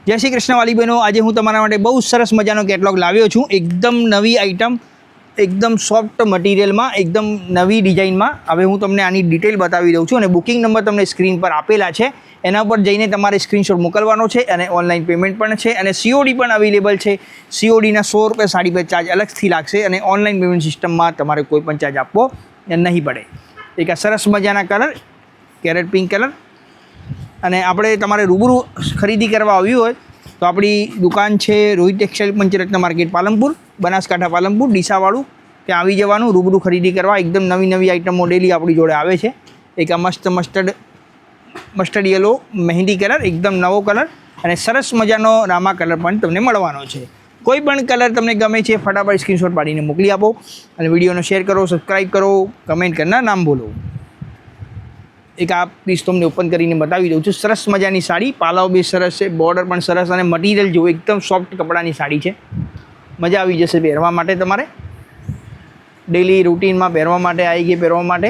જય શ્રી કૃષ્ણ વાલી બહેનો, આજે હું તમારા માટે બહુ સરસ મજાનો કેટલોગ લાવ્યો છું. એકદમ નવી આઇટમ, એકદમ સોફ્ટ મટીરિયલમાં, એકદમ નવી ડિઝાઇનમાં. હવે હું તમને આની ડિટેલ બતાવી દઉં છું અને બુકિંગ નંબર તમને સ્ક્રીન પર આપેલા છે. એના પર જઈને તમારે સ્ક્રીનશોટ મોકલવાનો છે અને ઓનલાઈન પેમેન્ટ પણ છે અને COD પણ અવેલેબલ છે. CODના 100 રૂપિયા સાડી પર ચાર્જ અલગથી લાગશે અને ઓનલાઈન પેમેન્ટ સિસ્ટમમાં તમારે કોઈ પણ ચાર્જ આપવો નહીં પડે. એક આ સરસ મજાના કલર, કેરેટ પિંક કલર. અને આપણે તમારે રૂબરૂ ખરીદી કરવા આવ્યું હોય તો આપણી દુકાન છે રોહિત ટેક્સટાઇલ પંચરત્ન માર્કેટ પાલનપુર, બનાસકાંઠા પાલનપુર, ડીસાવાળું. ત્યાં આવી જવાનું રૂબરૂ ખરીદી કરવા. એકદમ નવી નવી આઇટમો ડેલી આપણી જોડે આવે છે. એક આ મસ્ત મસ્ટર્ડ યલો મહેંદી કલર, એકદમ નવો કલર અને સરસ મજાનો રામા કલર પણ તમને મળવાનો છે. કોઈ પણ કલર તમને ગમે છે ફટાફટ સ્ક્રીનશોટ પાડીને મોકલી આપો અને વિડીયોને શેર કરો, સબસ્ક્રાઈબ કરો, કમેન્ટ કરનાર નામ બોલો. એક આ પીસ તમને ઓપન કરીને બતાવી દઉં છું. સરસ મજાની સાડી, પાલાવ બી સરસ છે, બોર્ડર પણ સરસ અને મટીરિયલ જુઓ, એકદમ સોફ્ટ કપડાની સાડી છે. મજા આવી જશે પહેરવા માટે. તમારે ડેલી રૂટીનમાં પહેરવા માટે, આવી ગઈ પહેરવા માટે,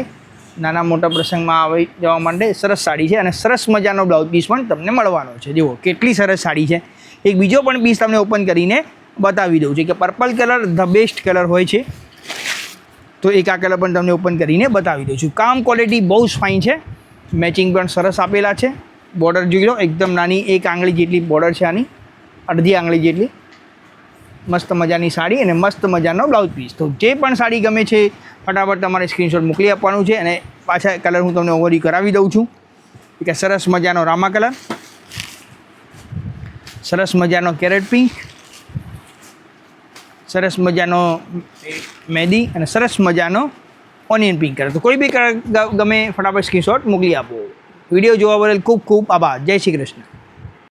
નાના મોટા પ્રસંગમાં આવી જવા માટે સરસ સાડી છે અને સરસ મજાનો બ્લાઉઝ પીસ પણ તમને મળવાનો છે. જુઓ કેટલી સરસ સાડી છે. એક બીજો પણ પીસ તમને ઓપન કરીને બતાવી દઉં છું કે purple colour the best colour હોય છે. તો એક આ કલર પણ તમને ઓપન કરીને બતાવી દઉં છું. કામ ક્વોલિટી બહુ જ ફાઇન છે. મેચિંગ પણ સરસ આપેલા છે. બોર્ડર જોઈ લો, એકદમ નાની 1 આંગળી જેટલી બોર્ડર છે આની, અડધી આંગળી જેટલી. મસ્ત મજાની સાડી અને મસ્ત મજાનો બ્લાઉઝ પીસ. તો જે પણ સાડી ગમે છે ફટાફટ તમારે સ્ક્રીનશોટ મોકલી આપવાનું છે. અને પાછા કલર હું તમને ઓવરવ્યુ કરાવી દઉં છું. કે સરસ મજાનો રામા કલર, સરસ મજાનો કેરેટ પિંક, સરસ મજાનો મહેંદી અને સરસ મજાનો ઓનિયન પિંક કલર. તો કોઈ બી કલર ગમે ફટાફટ સ્ક્રીનશોટ મોકલી આપો. વિડીયો જોવા બદલ ખૂબ ખૂબ આભાર. જય શ્રી કૃષ્ણ.